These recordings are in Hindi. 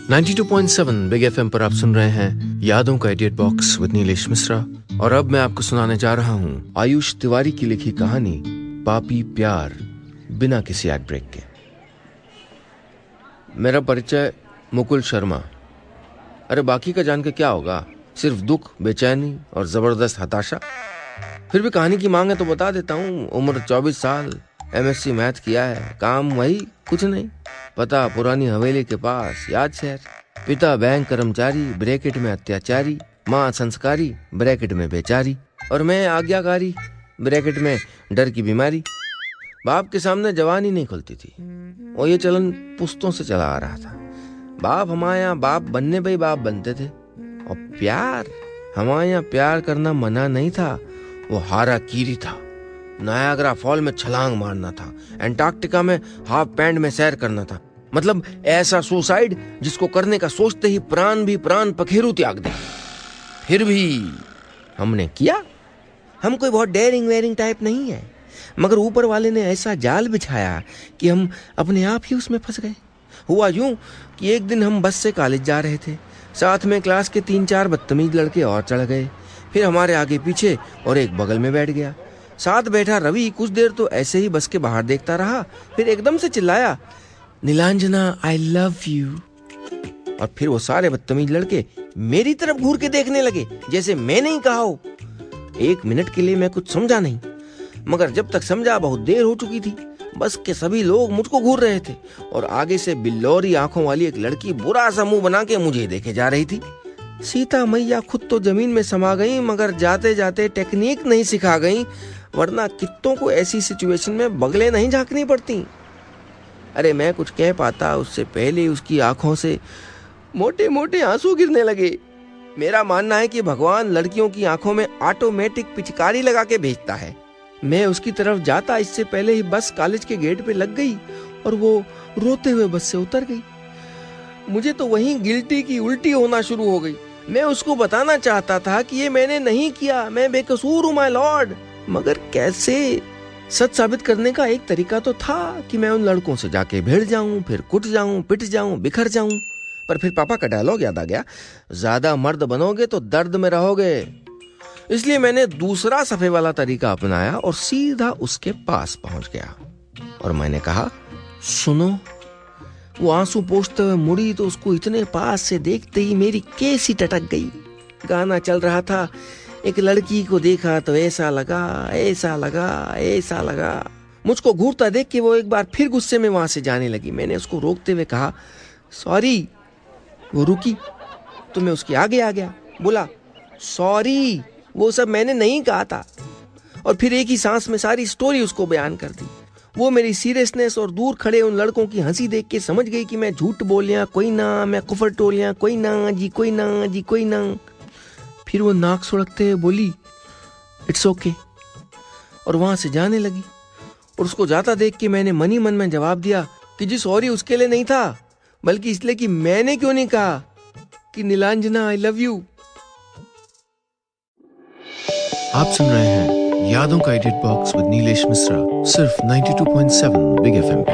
92.7 बिग एफएम पर आप सुन रहे हैं यादों का idiot box with Neelesh Mishra. और अब मैं आपको सुनाने जा रहा हूँ आयुष तिवारी की लिखी कहानी पापी प्यार, बिना किसी एड ब्रेक के। मेरा परिचय मुकुल शर्मा। अरे बाकी का जान के क्या होगा, सिर्फ दुख, बेचैनी और जबरदस्त हताशा। फिर भी कहानी की मांग है तो बता देता हूँ। उम्र 24 साल, एमएससी मैथ किया है, काम वही, कुछ नहीं। पता पुरानी हवेली के पास, याद शहर। पिता बैंक कर्मचारी, ब्रैकेट में अत्याचारी। माँ संस्कारी, ब्रैकेट में बेचारी। और मैं आज्ञाकारी, ब्रैकेट में डर की बीमारी। बाप के सामने जवानी नहीं खुलती थी, और ये चलन पुश्तों से चला आ रहा था। बाप हमारे यहाँ बाप बनने पे ही बाप बनते थे। और प्यार, हमारे यहाँ प्यार करना मना नहीं था, वो हारा कीरी था। नायाग्रा फॉल में छलांग मारना था, एंटार्क्टिका में हाफ पैंट में सैर करना था। मतलब ऐसा सुसाइड जिसको करने का सोचते ही प्राण पखेरु त्याग दे। फिर भी हमने किया। हम कोई बहुत डेयरिंग वेयरिंग टाइप नहीं है, मगर ऊपर वाले ने ऐसा जाल बिछाया कि हम अपने आप ही उसमें फंस गए। हुआ यूं कि एक दिन हम बस से कॉलेज जा रहे थे, साथ में क्लास के 3-4 बदतमीज लड़के और चढ़ गए। फिर हमारे आगे पीछे और एक बगल में बैठ गया। साथ बैठा रवि कुछ देर तो ऐसे ही बस के बाहर देखता रहा, फिर एकदम से चिल्लाया, नीलांजना आई लव यू। और फिर वो सारे बदतमीज लड़के मेरी तरफ घूर के देखने लगे, जैसे मैंने ही कहा हो। 1 मिनट के लिए मैं कुछ समझा नहीं, मगर जब तक समझा बहुत देर हो चुकी थी। बस के सभी लोग मुझको घूर रहे थे, और आगे से बिल्लौरी आंखों वाली एक लड़की बुरा सा मुंह बना के मुझे देखे जा रही थी। सीता मैया खुद तो जमीन में समा गई, मगर जाते जाते टेक्निक नहीं सिखा गई, वरना कित्तों को ऐसी सिचुएशन में बगले नहीं झांकनी पड़ती। अरे मैं कुछ कह पाता उससे पहले उसकी आंखों से मोटे मोटे आंसू गिरने लगे। मेरा मानना है कि भगवान लड़कियों की आंखों में ऑटोमेटिक पिचकारी लगा के भेजता है। मैं उसकी तरफ जाता इससे पहले ही बस कॉलेज के गेट पे लग गई, और वो रोते हुए बस से उतर गई। मुझे तो वहीं गिल्टी की उल्टी होना शुरू हो गई। मैं उसको बताना चाहता था कि ये मैंने नहीं किया, मैं बेकसूर हूँ माय लॉर्ड, मगर कैसे? सच साबित करने का एक तरीका तो था कि मैं उन लड़कों से जाके भिड़ जाऊं, फिर कुट जाऊं, पिट जाऊं, बिखर जाऊं। पर फिर पापा का डायलॉग याद आ गया, ज्यादा मर्द बनोगे तो दर्द में रहोगे। इसलिए मैंने दूसरा सफे वाला तरीका अपनाया और सीधा उसके पास पहुंच गया, और मैंने कहा, सुनो। वो आंसू पोंछते हुए मुड़ी तो उसको इतने पास से देखते ही मेरी केसी टटक गई। गाना चल रहा था, एक लड़की को देखा तो ऐसा लगा, ऐसा लगा, ऐसा लगा। मुझको घूरता देख के वो एक बार फिर गुस्से में वहां से जाने लगी। मैंने उसको रोकते हुए कहा, सॉरी। वो रुकी तो मैं उसके आगे आ गया, बोला, सॉरी, वो सब मैंने नहीं कहा था। और फिर एक ही सांस में सारी स्टोरी उसको बयान कर दी। वो मेरी सीरियसनेस और दूर खड़े उन लड़कों की हंसी देख के समझ गई कि मैं झूठ बोलिया कोई ना, मैं कुफर टोलिया कोई ना जी, कोई ना जी, कोई ना। फिर वो नाक सुड़कते हुए बोली, इट्स ओके, और वहां से जाने लगी। और उसको जाता देख के मैंने मन ही मन में जवाब दिया कि जी सॉरी उसके लिए नहीं था, बल्कि इसलिए कि मैंने क्यों नहीं कहा कि नीलांजना आई लव यू। आप सुन रहे हैं यादों का idiot box with Neelesh Mishra, सिर्फ 92.7 बिग एफएम पे।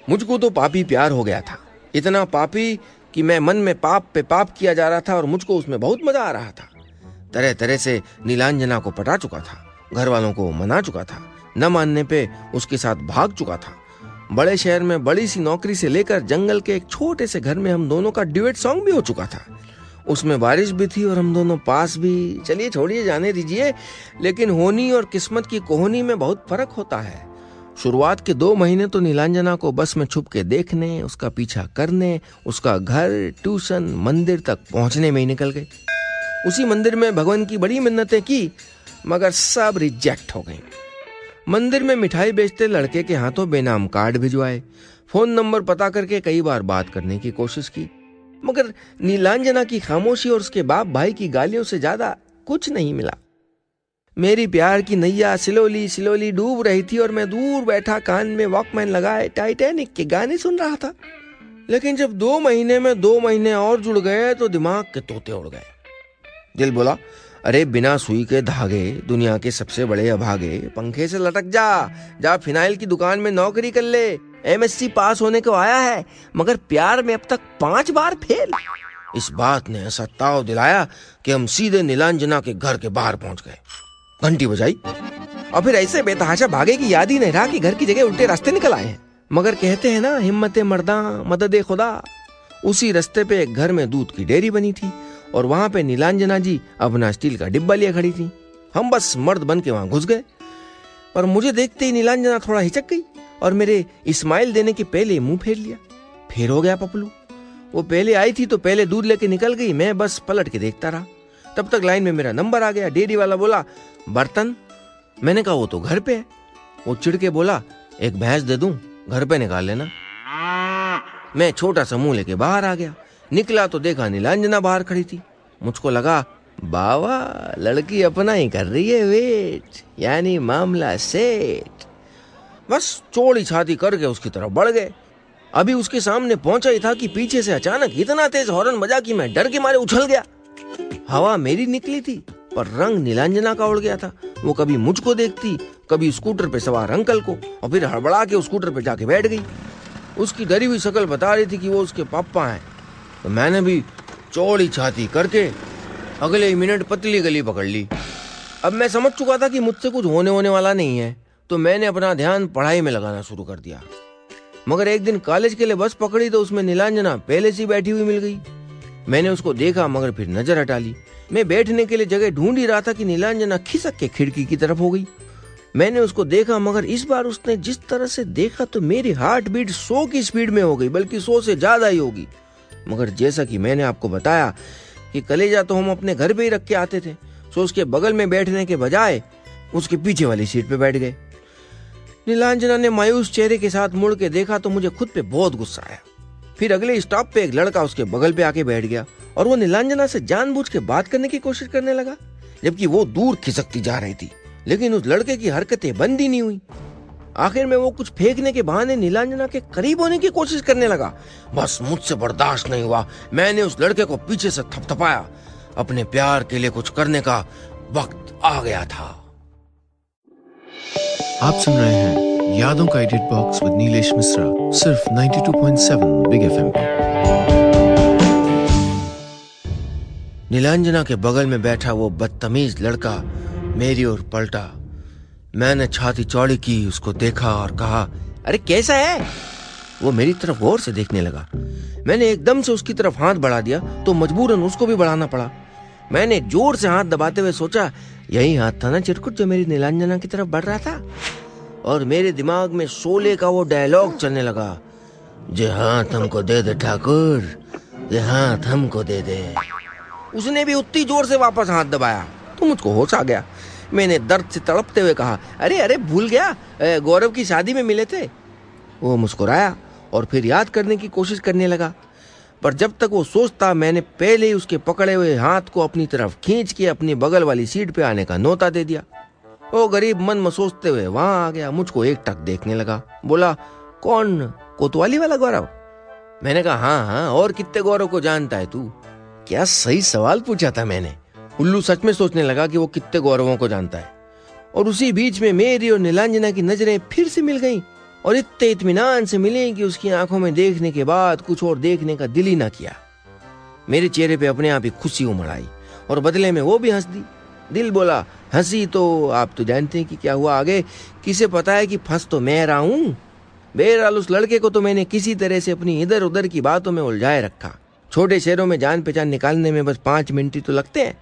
मुझको तो पापी प्यार हो गया था, इतना पापी कि मैं मन में पाप पे पाप किया जा रहा था, और मुझको उसमें बहुत मजा आ रहा था। तरह तरह से नीलांजना को पटा चुका था, घर वालों को मना चुका था, न मानने पे उसके साथ भाग चुका था। बड़े शहर में बड़ी सी नौकरी से लेकर जंगल के एक छोटे से घर में हम दोनों का ड्यूएट सॉन्ग भी हो चुका था। उसमें बारिश भी थी और हम दोनों पास भी। चलिए छोड़िए, जाने दीजिए। लेकिन होनी और किस्मत की कोहनी में बहुत फर्क होता है। शुरुआत के 2 महीने तो नीलांजना को बस में छुप के देखने, उसका पीछा करने, उसका घर, ट्यूशन, मंदिर तक पहुंचने में ही निकल गए। उसी मंदिर में भगवान की बड़ी मिन्नतें की, मगर सब रिजेक्ट हो गई। मंदिर में मिठाई बेचते लड़के के हाथों बेनाम कार्ड भिजवाए, फोन नंबर पता करके कई बार बात करने की कोशिश की, मगर नीलांजना की खामोशी और उसके बाप भाई की गालियों से ज्यादा कुछ नहीं मिला। मेरी प्यार की नैया सिलोली सिलोली डूब रही थी, और मैं दूर बैठा कान में वॉकमैन लगाए टाइटैनिक के गाने सुन रहा था। लेकिन जब 2 महीने में 2 महीने और जुड़ गए तो दिमाग के तोते उड़ गए। दिल बोला, अरे बिना सुई के धागे, दुनिया के सबसे बड़े अभागे, पंखे से लटक जा, जा फिनाइल की दुकान में नौकरी कर ले, MSc पास होने को आया है, मगर प्यार में अब तक 5 बार फेल। इस बात ने ऐसा ताव दिलाया कि हम सीधे नीलांजना के घर के बाहर पहुंच गए। घंटी बजाई और फिर ऐसे बेतहाशा भागे कि याद ही नहीं रहा कि घर की जगह उल्टे रास्ते निकल आए हैं। मगर कहते हैं ना, हिम्मत मर्दा मदद खुदा। उसी रास्ते पे एक घर में दूध की डेयरी बनी थी और वहां पे नीलांजना जी अपना स्टील का डिब्बा लिए खड़ी थी। हम बस मर्द बन के वहां घुस गए, पर मुझे देखते ही नीलांजना थोड़ा हिचक गई और मेरे इस्माइल देने के पहले मुंह फेर लिया। फिर हो गया पपलू। वो पहले आई थी तो पहले दूध लेके निकल गई, मैं बस पलट के देखता रहा। तब तक लाइन में मेरा नंबर आ गया। डेयरी वाला बोला, बर्तन? मैंने कहा वो तो घर पे है। वो चिढ़ के बोला, एक भैंस दे दूं, घर पे निकाल लेना। मैं छोटा सा मुंह लेके बाहर आ गया। निकला तो देखा नीलांजना बाहर खड़ी थी। मुझको लगा, बाबा लड़की अपना ही कर रही है वेट, यानी मामला सेट। बस चौड़ी छाती करके उसकी तरफ बढ़ गए। अभी उसके सामने पहुंचा ही था कि पीछे से अचानक इतना तेज हॉर्न बजा कि मैं डर के मारे उछल गया। हवा मेरी निकली थी पर रंग नीलांजना का उड़ गया था। वो कभी मुझको देखती, कभी स्कूटर पे सवार अंकल को, और फिर हड़बड़ा के स्कूटर पे जाके बैठ गई। उसकी डरी हुई शक्ल बता रही थी कि वो उसके पापा हैं। तो मैंने भी चौड़ी छाती करके अगले ही मिनट पतली गली पकड़ ली। अब मैं समझ चुका था कि मुझसे कुछ होने वाला नहीं है, तो मैंने अपना ध्यान पढ़ाई में लगाना शुरू कर दिया। मगर एक दिन कॉलेज के लिए बस पकड़ी तो उसमें नीलांजना पहले से बैठी हुई मिल गई। मैंने उसको देखा मगर फिर नजर हटा ली। मैं बैठने के लिए जगह ढूंढ ही रहा था कि नीलांजना खिसक के खिड़की की तरफ हो गई। मैंने उसको देखा, मगर इस बार उसने जिस तरह से देखा तो मेरी हार्ट बीट 100 की स्पीड में हो गई, बल्कि 100 से ज्यादा ही होगी। मगर जैसा कि मैंने आपको बताया कि कलेजा तो हम अपने घर पे ही रख के आते थे, सो उसके बगल में बैठने के बजाय उसके पीछे वाली सीट पे बैठ गए। नीलांजना ने मायूस चेहरे के साथ मुड़ के देखा तो मुझे खुद पे बहुत गुस्सा आया। फिर अगले स्टॉप पे एक लड़का उसके बगल पे आके बैठ गया और वो नीलांजना से जानबूझ के बात करने की कोशिश करने लगा, जबकि वो दूर खिसकती जा रही थी। लेकिन उस लड़के की हरकतें बंद ही नहीं हुई। आखिर में वो कुछ फेंकने के बहाने नीलांजना के करीब होने की कोशिश करने लगा। बस मुझसे बर्दाश्त नहीं हुआ। मैंने उस लड़के को पीछे से थपथपाया। अपने प्यार के लिए कुछ करने का वक्त आ गया था। आप सुन रहे हैं यादों का idiot box with Neelesh Mishra, सिर्फ 92.7 बिग FM पे। नीलांजना के बगल में बैठा वो बदतमीज लड़का मेरी ओर पलटा। मैंने छाती चौड़ी की, उसको देखा और कहा, अरे कैसा है? वो मेरी तरफ गौर से देखने लगा। मैंने एकदम से उसकी तरफ हाथ बढ़ा दिया तो मजबूरन उसको भी बढ़ाना पड़ा। मैंने जोर से हाथ दबाते हुए सोचा, यही हाथ था ना चिरकुट जो मेरी नीलांजना की तरफ बढ़ रहा था। और मेरे दिमाग में शोले का वो डायलॉग चलने लगा, जे हाथ हमको दे दे ठाकुर, जे हाथ हमको दे दे। उसने भी उतनी जोर से वापस हाथ दबाया तो मुझको होश आ गया। मैंने दर्द से तड़पते हुए कहा, अरे अरे भूल गया, गौरव की शादी में मिले थे। वो मुस्कुराया और फिर याद करने की कोशिश करने लगा, पर जब तक वो सोचता मैंने पहले ही उसके पकड़े हुए हाथ को अपनी तरफ खींच के अपनी बगल वाली सीट पे आने का न्योता दे दिया। वो गरीब मन में सोचते हुए वहां आ गया, मुझको एक टक देखने लगा। बोला, कौन, कोतवाली वाला गौरव? मैंने कहा, हाँ हाँ, और कितने गौरव को जानता है तू? क्या सही सवाल पूछा था मैंने। उल्लू सच में सोचने लगा कि वो कितने गौरवों को जानता है। और उसी बीच में मेरी और नीलांजना की नजरें फिर से मिल गईं और इतने इत्मीनान से मिली कि उसकी आंखों में देखने के बाद कुछ और देखने का दिल ही ना किया। मेरे चेहरे पे अपने आप ही खुशी उमड़ आई और बदले में वो भी हंस दी। दिल बोला, हंसी तो आप तो जानते हैं कि क्या हुआ आगे, किसे पता है कि फंस तो मैं रहा हूं। बहरहाल उस लड़के को तो मैंने किसी तरह से अपनी इधर उधर की बातों में उलझाए रखा। छोटे शहरों में जान पहचान निकालने में बस 5 मिनट ही तो लगते हैं।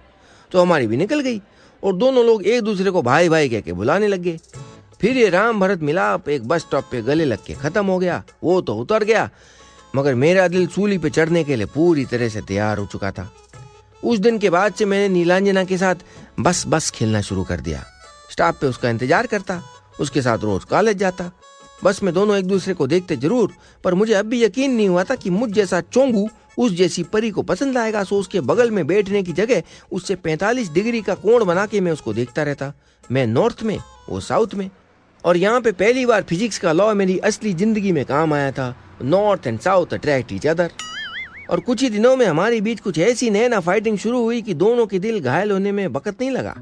तो हमारी भी निकल गई और दोनों लोग एक दूसरे को भाई भाई कह के बुलाने लग गए। फिर ये राम भरत मिलाप एक बस स्टॉप पे गले लग के खत्म हो गया। वो तो उतर गया, मगर मेरा दिल सूली पे चढ़ने के लिए पूरी तरह से तैयार हो चुका था। उस दिन के बाद से मैंने नीलांजना के साथ बस खेलना शुरू कर दिया। स्टॉप पे उसका इंतजार करता, उसके साथ रोज कॉलेज जाता। बस में दोनों एक दूसरे को देखते जरूर, पर मुझे अब भी यकीन नहीं हुआ था कि मुझ जैसा चोंगू उस जैसी परी को पसंद आएगा। सो उसके बगल में बैठने की जगह उससे 45 डिग्री का कोण बना के मैं उसको देखता रहता। मैं नॉर्थ में, वो साउथ में। और यहाँ पे पहली बार फिजिक्स का लॉ मेरी असली जिंदगी में काम आया था। North and south attract each other. और कुछ ही दिनों में हमारी बीच कुछ ऐसी नैना फाइटिंग शुरू हुई कि दोनों के दिल घायल होने में वक्त नहीं लगा।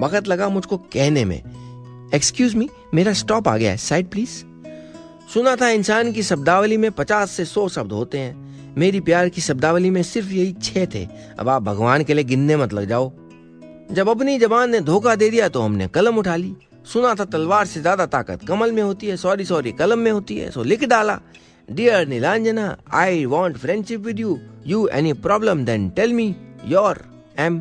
वक्त लगा मुझको कहने में, एक्सक्यूज मी, मेरा स्टॉप आ गया है, साइड प्लीज। सुना था इंसान की शब्दावली में 50 से 100 शब्द होते हैं। मेरी प्यार की शब्दावली में सिर्फ यही 6 थे। अब आप भगवान के लिए गिनने मत लग जाओ। जब अपनी जबान ने धोखा दे दिया तो हमने कलम उठा ली। सुना था तलवार से ज्यादा ताकत कमल में होती है, सॉरी सॉरी कलम में होती है, सो लिख डाला, dear Neelanjana, I want friendship with you, you any problem then tell me, your M.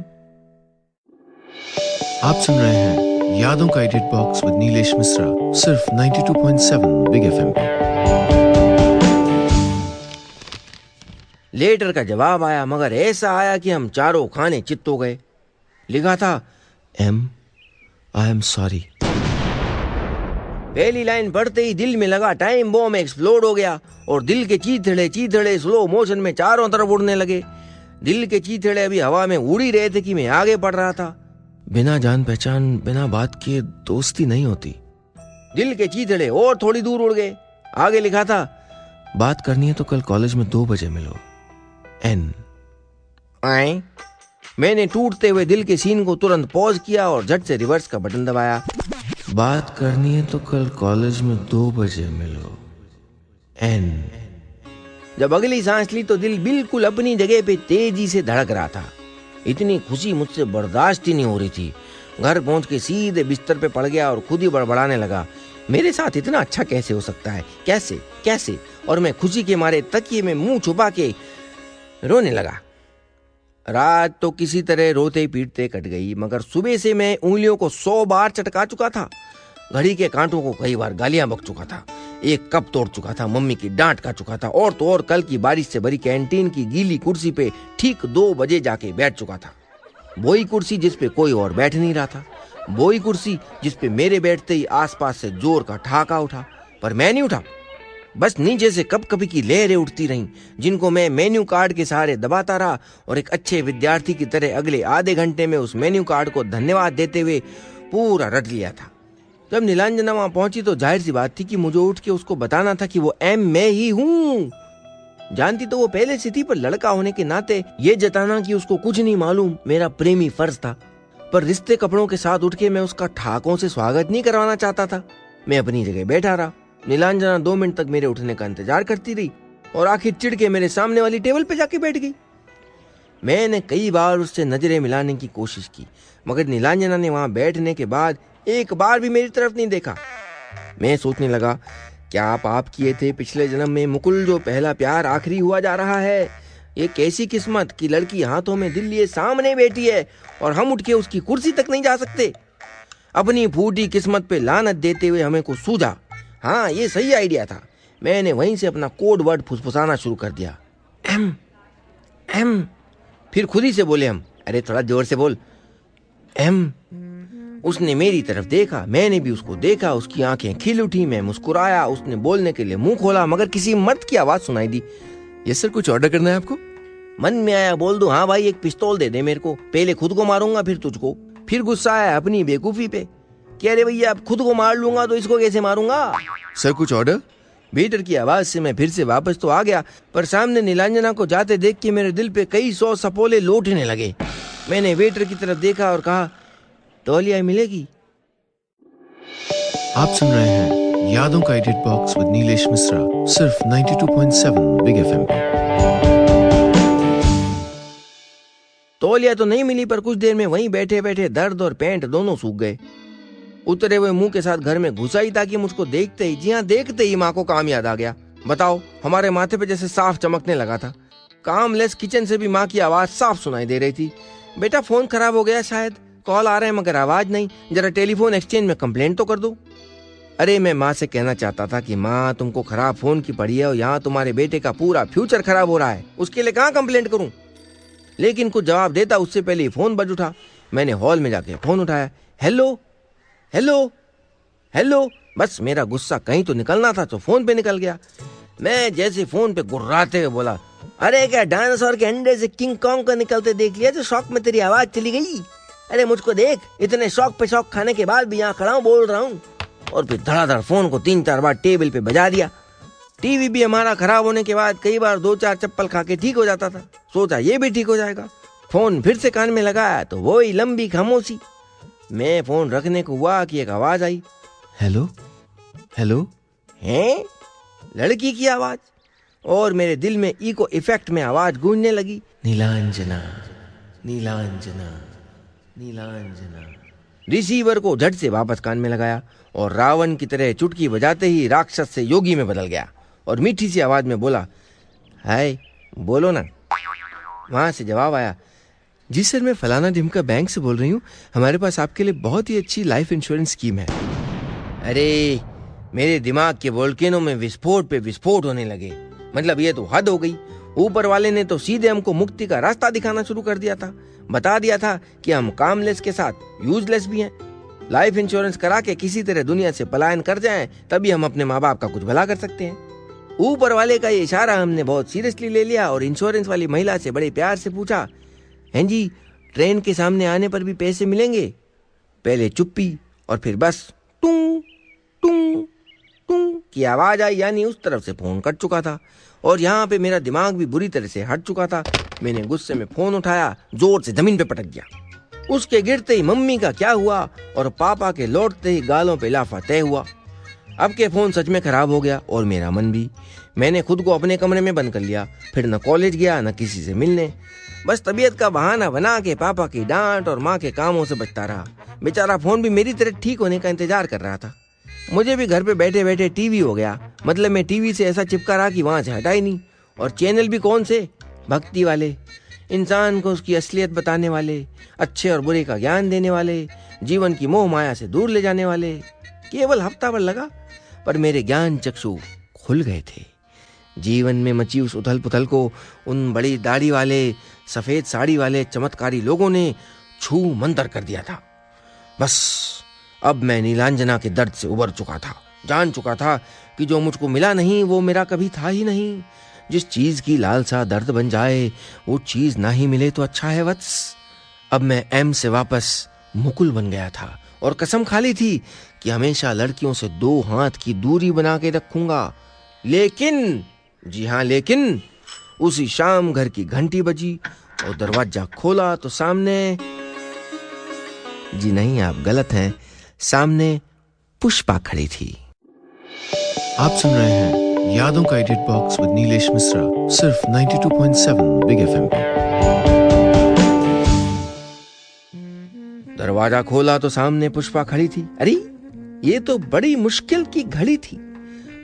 आप सुन रहे हैं यादों का idiot box with Neelesh Mishra, सिर्फ 92.7 बिग एफएम पे। लेटर का जवाब आया, मगर ऐसा आया कि हम चारों खाने चित्त हो गए। लिखा था, एम, आई एम सॉरी। पहली लाइन पढ़ते ही दिल में लगा टाइम बॉम्ब एक्सप्लोड हो गया और दिल के चीथड़े चीथड़े स्लो मोशन में चारों तरफ उड़ने लगे। दिल के चीथड़े अभी हवा में उड़ ही रहे थे कि मैं आगे बढ़ रहा था। बिना जान पहचान, बिना बात किए दोस्ती नहीं होती। दिल के चीथड़े और थोड़ी दूर उड़ गए। आगे लिखा था, बात करनी है तो कल कॉलेज में 2 बजे मिलो, एन। आए। मैंने टूटते हुए दिल के सीन को तुरंत पॉज किया और झट से रिवर्स का बटन दबाया। बात करनी है तो कल कॉलेज में 2 बजे मिलो, एन। जब अगली सांस ली तो दिल बिल्कुल अपनी जगह पे तेजी से धड़क रहा था। इतनी खुशी मुझसे बर्दाश्त ही नहीं हो रही थी। घर पहुंच के सीधे बिस्तर पे पड़ गया और खुद ही बड़बड़ाने लगा, मेरे साथ इतना अच्छा कैसे हो सकता है, कैसे कैसे। और मैं खुशी के मारे तकिए में मुंह छुपा के रोने लगा। रात तो किसी तरह रोते पीटते कट गई, मगर सुबह से मैं उंगलियों को 100 बार चटका चुका था। घड़ी के कांटों को कई बार गालियां बक चुका था। एक कप तोड़ चुका था, मम्मी की डांट खा चुका था और तो और कल की बारिश से भरी कैंटीन की गीली कुर्सी पे ठीक 2 बजे जाके बैठ चुका था। वही कुर्सी जिस पे कोई और बैठ नहीं रहा था, वही कुर्सी जिस पे मेरे बैठते ही आसपास से जोर का ठहाका उठा, पर मैं नहीं उठा। बस नीचे से कप कपी की लहरें उठती रहीं, जिनको मैं मेन्यू कार्ड के सहारे दबाता रहा और एक अच्छे विद्यार्थी की तरह अगले आधे घंटे में उस मेन्यू कार्ड को धन्यवाद देते हुए पूरा रट लिया था। जब नीलांजना वहां पहुंची तो जाहिर सी बात थी कि मुझे उठ के उसको बताना था कि वो एम मैं ही हूँ। जानती तो वो पहले से थी, पर लड़का होने के नाते ये जताना कि उसको कुछ नहीं मालूम मेरा प्रेमी फर्ज था। पर रिश्ते कपड़ों के साथ उठ के मैं उसका ठाकों से स्वागत नहीं करवाना चाहता था। मैं अपनी जगह बैठा रहा। नीलांजना 2 मिनट तक मेरे उठने का इंतजार करती रही और आखिर चिढ़ के मेरे सामने वाली टेबल पे जाके बैठ गई। मैंने कई बार उससे नजरें मिलाने की कोशिश की, मगर नीलांजना ने वहां बैठने के बाद एक बार भी मेरी तरफ नहीं देखा। मैं सोचने लगा, क्या पाप किए थे पिछले जन्म में मुकुल, जो पहला प्यार आखिरी हुआ जा रहा है। ये कैसी किस्मत कि लड़की हाथों में दिल लिए सामने बैठी है और हम उठ के उसकी कुर्सी तक नहीं जा सकते। अपनी फूटी किस्मत पे लानत देते हुए हमें को सूझा, हाँ ये सही आइडिया था। मैंने वहीं से अपना कोड वर्ड फुसफुसाना शुरू कर दिया, एम एम। फिर खुद ही से बोले हम, अरे थोड़ा जोर से बोल, एम। उसने मेरी तरफ देखा, मैंने भी उसको देखा। उसकी आंखें खिल उठी, मैं मुस्कुराया। उसने बोलने के लिए मुंह खोला, मगर किसी मर्द की आवाज सुनाई दी, यस सर, कुछ ऑर्डर करना है आपको? मन में आया बोल दूं, हाँ भाई एक पिस्तौल दे दे मेरे को, पहले खुद को मारूंगा फिर तुझको। फिर गुस्सा आया अपनी बेवकूफी पे कि अरे भैया अब खुद को मार लूंगा तो इसको कैसे मारूंगा। सर कुछ ऑर्डर? वेटर की आवाज से मैं फिर से वापस तो आ गया, पर सामने नीलांजना को जाते देख के मेरे दिल पे कई 100 सपोले लौटने लगे। मैंने वेटर की तरफ देखा और कहा, तौलिया मिलेगी? आप सुन रहे हैं यादों का idiot box with Neelesh Mishra, सिर्फ 92.7 बिग एफएम पे। तौलिया तो नहीं मिली, पर कुछ देर में वहीं बैठे बैठे दर्द और पैंट दोनों सूख गए। उतरे हुए मुंह के साथ घर में घुसा ही ताकि मुझको देखते ही, जी हाँ देखते ही, माँ को काम याद आ गया। बताओ, हमारे माथे पे जैसे साफ चमकने लगा था। कामलेस किचन से भी माँ की आवाज साफ सुनाई दे रही थी, बेटा फोन खराब हो गया शायद, कॉल आ रहे हैं मगर आवाज नहीं, जरा टेलीफोन एक्सचेंज में कंप्लेंट तो कर दो। अरे मैं माँ से कहना चाहता था कि माँ तुमको खराब फोन की पड़ी है और यहाँ तुम्हारे बेटे का पूरा फ्यूचर खराब हो रहा है, उसके लिए कहाँ कंप्लेंट करूँ। लेकिन कुछ जवाब देता उससे पहले ही फोन बज उठा। मैंने हॉल में जाके फोन उठाया, हेलो हेलो हेलो। बस मेरा गुस्सा कहीं तो निकलना था तो फोन पे निकल गया। मैं जैसे फोन पे गुर्राते हुए बोला, अरे क्या डायनासोर के अंडे से किंग कॉन्ग को निकलते देख लिया जो शौक में तेरी आवाज चली गई। अरे मुझको देख, इतने शौक पे शौक खाने के बाद भी यहाँ खड़ा हूँ, बोल रहा हूँ। और फिर धड़ाधड़ फोन को 3-4 बार टेबल पे बजा दिया। टीवी भी हमारा खराब होने के बाद कई बार 2-4 चप्पल खा के ठीक हो जाता था, सोचा ये भी ठीक हो जाएगा। फोन फिर से कान में लगाया तो वो ही लंबी खामोशी। मैं फोन रखने को हुआ कि एक आवाज आई, हेलो हेलो। हैं? लड़की की आवाज, और मेरे दिल में इको इफेक्ट में आवाज गूंजने लगी, नीलांजना, नीलांजना, नीलांजना। रिसीवर को झट से वापस कान में लगाया और रावण की तरह चुटकी बजाते ही राक्षस से योगी में बदल गया और मीठी सी आवाज में बोला, हाय, बोलो ना। वहां से जवाब आया, जी सर, मैं फलाना ढिमका बैंक से बोल रही हूँ, हमारे पास आपके लिए बहुत ही अच्छी लाइफ इंश्योरेंस स्कीम है। अरे, मेरे दिमाग के वोल्केनो में विस्फोट पे विस्फोट होने लगे। मतलब ये तो हद हो गई। ऊपर वाले ने तो सीधे हमको मुक्ति का रास्ता दिखाना शुरू कर दिया था, बता दिया था कि हम कामलेस के साथ यूजलेस भी हैं। लाइफ इंश्योरेंस करा के किसी तरह दुनिया से पलायन कर जाएं, तभी हम अपने माँ बाप का कुछ भला कर सकते हैं। ऊपर वाले का ये इशारा हमने बहुत सीरियसली ले लिया और इंश्योरेंस वाली महिला से बड़े प्यार से पूछा, हैं जी, ट्रेन के सामने आने पर भी पैसे मिलेंगे? पहले चुप्पी और फिर बस टूं टूं टूं की आवाज आई, यानी उस तरफ से फोन कट चुका था और यहाँ पे मेरा दिमाग भी बुरी तरह से हट चुका था। मैंने गुस्से में फोन उठाया, जोर से जमीन पे पटक गया। उसके गिरते ही मम्मी का क्या हुआ और पापा के लौटते ही गालों पे लाफा तय हुआ। अब के फोन सच में खराब हो गया और मेरा मन भी। मैंने खुद को अपने कमरे में बंद कर लिया, फिर न कॉलेज गया न किसी से मिलने। बस तबीयत का बहाना बना के पापा की डांट और माँ के कामों से बचता रहा। बेचारा फोन भी मेरी तरह ठीक होने का इंतजार कर रहा था। मुझे भी घर पे बैठे बैठे टीवी हो गया। मतलब मैं टीवी से ऐसा चिपका रहा कि वहां से हटा ही नहीं। और चैनल भी कौन से? भक्ति वाले, इंसान को उसकी असलियत बताने वाले, अच्छे और बुरे का ज्ञान देने वाले, जीवन की मोह माया से दूर ले जाने वाले। केवल हफ्ता भर लगा पर मेरे ज्ञान चक्षु खुल गए थे। जीवन में मची उस उथल पुथल को उन बड़ी दाढ़ी वाले, सफेद साड़ी वाले चमत्कारी लोगों ने छू मंतर कर दिया था। बस अब मैं नीलांजना के दर्द से उबर चुका था। जान चुका था कि जो मुझको मिला नहीं वो मेरा कभी था ही नहीं। जिस चीज की लालसा दर्द बन जाए वो चीज ना ही मिले तो अच्छा है वत्स। अब मैं एम से वापस मुकुल बन गया था और कसम खा ली थी कि हमेशा लड़कियों से 2 हाथ की दूरी बना के रखूंगा। लेकिन, जी हाँ लेकिन, उसी शाम घर की घंटी बजी और दरवाजा खोला तो सामने, जी नहीं आप गलत हैं, सामने पुष्पा खड़ी थी। आप सुन रहे हैं यादों का idiot box with Neelesh Mishra, सिर्फ 92.7 बिग एफएम पे। दरवाजा खोला तो सामने पुष्पा खड़ी थी। अरे, ये तो बड़ी मुश्किल की घड़ी थी।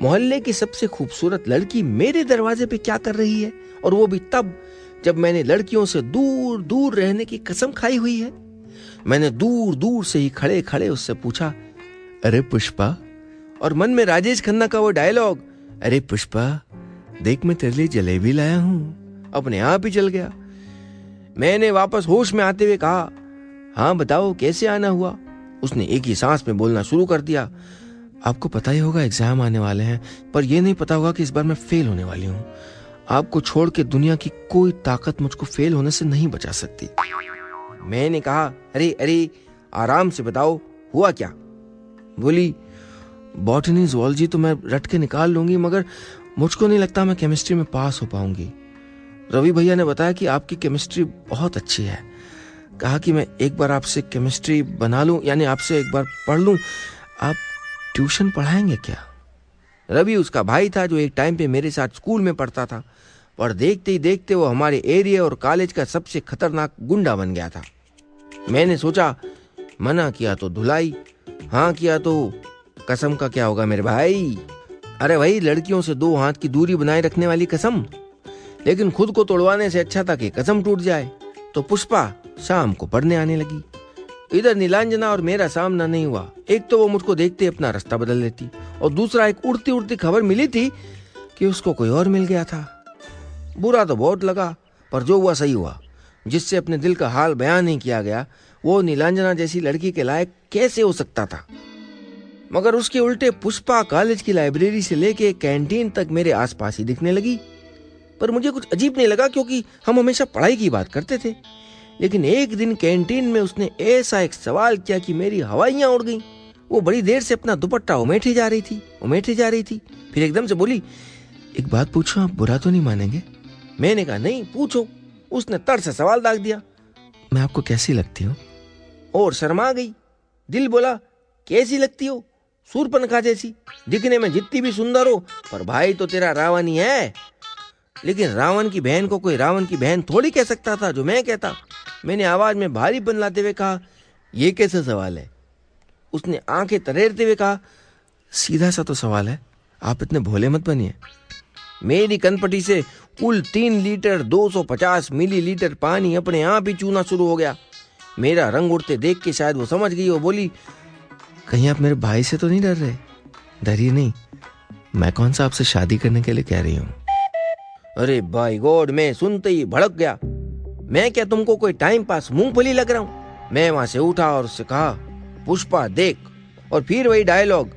मोहल्ले की सबसे खूबसूरत लड़की मेरे दरवाजे पे क्या कर रही है, और वो भी तब जब मैंने लड़कियों से दूर दूर रहने की कसम खाई हुई है। मैंने दूर दूर से ही खड़े खड़े उससे पूछा, अरे पुष्पा, और मन में राजेश खन्ना का वो डायलॉग, अरे पुष्पा देख मैं तेरे लिए जलेबी लाया हूं, अपने आप ही चल गया। मैंने वापस होश में आते हुए कहा, हाँ बताओ कैसे आना हुआ। उसने एक ही सांस में बोलना शुरू कर दिया, आपको पता ही होगा एग्जाम आने वाले हैं, पर यह नहीं पता होगा कि इस बार मैं फेल होने वाली हूँ। आपको छोड़ के दुनिया की कोई ताकत मुझको फेल होने से नहीं बचा सकती। मैंने कहा, अरे अरे आराम से बताओ हुआ क्या। बोली, बॉटनी ज़ूलॉजी तो मैं रट के निकाल लूंगी, मगर मुझको नहीं लगता मैं केमिस्ट्री में पास हो पाऊंगी। रवि भैया ने बताया कि आपकी केमिस्ट्री बहुत अच्छी है। कहा कि मैं एक बार आपसे केमिस्ट्री बना लूं, यानी आपसे एक बार पढ़ लूं। आप ट्यूशन पढ़ाएंगे क्या? रवि उसका भाई था जो एक टाइम पे मेरे साथ स्कूल में पढ़ता था, और देखते ही देखते वो हमारे एरिया और कॉलेज का सबसे खतरनाक गुंडा बन गया था। मैंने सोचा, मना किया तो धुलाई, हाँ किया तो कसम का क्या होगा मेरे भाई। अरे भाई, लड़कियों से 2 हाथ की दूरी बनाए रखने वाली कसम। लेकिन खुद को तोड़वाने से अच्छा था कि कसम टूट जाए। तो पुष्पा शाम को पढ़ने आने लगी। इधर नीलांजना और मेरा सामना नहीं हुआ। एक तो वो मुझको देखते अपना रास्ता बदल लेती, और दूसरा एक उड़ती उड़ती खबर मिली थी कि उसको कोई और मिल गया था। बुरा तो बहुत लगा, पर जो हुआ सही हुआ। जिससे अपने दिल का हाल बयान नहीं किया गया, वो नीलांजना जैसी लड़की के लायक कैसे हो सकता था। मगर उसके उल्टे पुष्पा कॉलेज की लाइब्रेरी से लेके कैंटीन तक मेरे आसपास ही दिखने लगी। पर मुझे कुछ अजीब नहीं लगा, क्योंकि हम हमेशा पढ़ाई की बात करते थे। लेकिन एक दिन कैंटीन में उसने ऐसा एक सवाल किया कि मेरी हवाइयां उड़ गईं। वो बड़ी देर से अपना दुपट्टा उमेटे जा रही थी। फिर एकदम से बोली, एक बात पूछो, आप बुरा तो नहीं मानेंगे? मैंने कहा, नहीं पूछो। उसने तड़ से सवाल दाग दिया, मैं आपको कैसी लगती हूँ? और शर्मा गई। दिल बोला, कैसी लगती हो? सूर्पनखा जैसी, दिखने में जितनी भी सुंदर हो, पर भाई तो तेरा रावण ही है। लेकिन रावण की बहन को कोई रावण की बहन थोड़ी कह सकता था जो मैं कहता। मैंने आवाज में भारीपन लाते हुए कहा, ये कैसा सवाल है? उसने आंखें तरेरते हुए कहा, सीधा सा तो सवाल है, आप इतने भोले मत बनिए। मेरी कनपटी से कुल 3 लीटर 250 मिलीलीटर पानी अपने आप ही चूना शुरू हो गया। मेरा रंग उड़ते देख के शायद वो समझ गई और बोली, कहीं आप मेरे भाई से तो नहीं डर रहे? डरिए नहीं, मैं कौन सा आपसे शादी करने के लिए कह रही हूँ। अरे बाय गॉड, मैं सुनते ही भड़क गया। मैं क्या तुमको कोई टाइम पास मूंगफली लग रहा हूँ? मैं वहां से उठा और उससे कहा, पुष्पा देख। और फिर वही डायलॉग,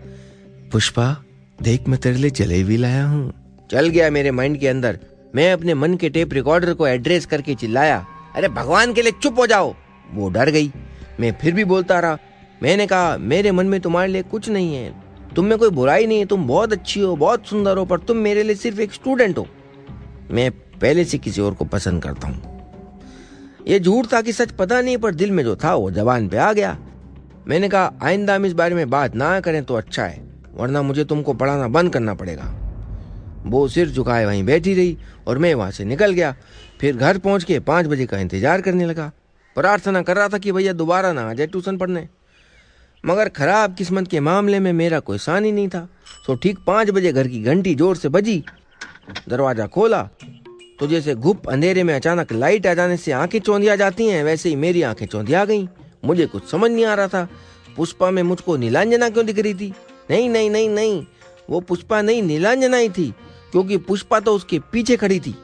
पुष्पा देख मैं तेरे लिए जलेबी लाया हूँ। चल गया मेरे माइंड के अंदर। मैं अपने मन के टेप रिकॉर्डर को एड्रेस करके चिल्लाया, अरे भगवान के लिए चुप हो जाओ। वो डर गई। मैं फिर भी बोलता रहा। मैंने कहा, मेरे मन में तुम्हारे लिए कुछ नहीं है, तुम में कोई बुराई नहीं है, तुम बहुत अच्छी हो, बहुत सुंदर हो, पर तुम मेरे लिए सिर्फ एक स्टूडेंट हो। मैं पहले से किसी और को पसंद करता हूँ। ये झूठ था कि सच पता नहीं, पर दिल में जो था वो जबान पे आ गया। मैंने कहा, आइंदा हम इस बारे में बात ना करें तो अच्छा है, वरना मुझे तुमको पढ़ाना बंद करना पड़ेगा। वो सिर झुकाए वहीं बैठी रही और मैं वहां से निकल गया। फिर घर पहुंच के 5 बजे का इंतजार करने लगा। प्रार्थना कर रहा था कि भैया दोबारा ना आ जाए ट्यूशन पढ़ने। मगर खराब किस्मत के मामले में मेरा कोई सान ही नहीं था। तो ठीक 5 बजे घर की घंटी जोर से बजी। दरवाजा खोला तो जैसे घुप अंधेरे में अचानक लाइट आ जाने से आंखें चौंधिया जाती हैं, वैसे ही मेरी आंखें चौंधिया गईं। मुझे कुछ समझ नहीं आ रहा था। पुष्पा में मुझको नीलांजना क्यों दिख रही थी? नहीं नहीं नहीं नहीं, वो पुष्पा नहीं, नीलांजना ही थी, क्योंकि पुष्पा तो उसके पीछे खड़ी थी।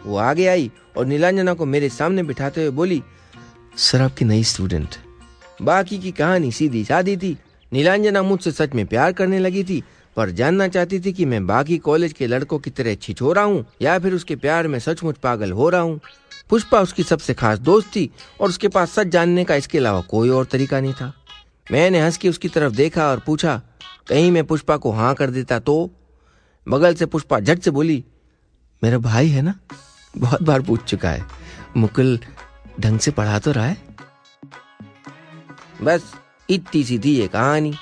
वो आगे आई और नीलांजना को मेरे सामने बिठाते हुए बोली, सर आपकी नई स्टूडेंट। बाकी की कहानी सीधी सादी थी। नीलांजना मुझसे सच में प्यार करने लगी थी, पर जानना चाहती थी कि मैं बाकी कॉलेज के लड़कों की तरह छिछोरा हूँ या फिर उसके प्यार में सचमुच पागल हो रहा हूँ। पुष्पा उसकी सबसे खास दोस्त थी और उसके पास सच जानने का इसके अलावा कोई और तरीका नहीं था। मैंने हंस के उसकी तरफ देखा और पूछा, कहीं मैं पुष्पा को हाँ कर देता तो? बगल से पुष्पा झट से बोली, मेरा भाई है ना, बहुत बार पूछ चुका है, मुकुल ढंग से पढ़ा तो रहा है। बस इतनी सी थी ये कहानी।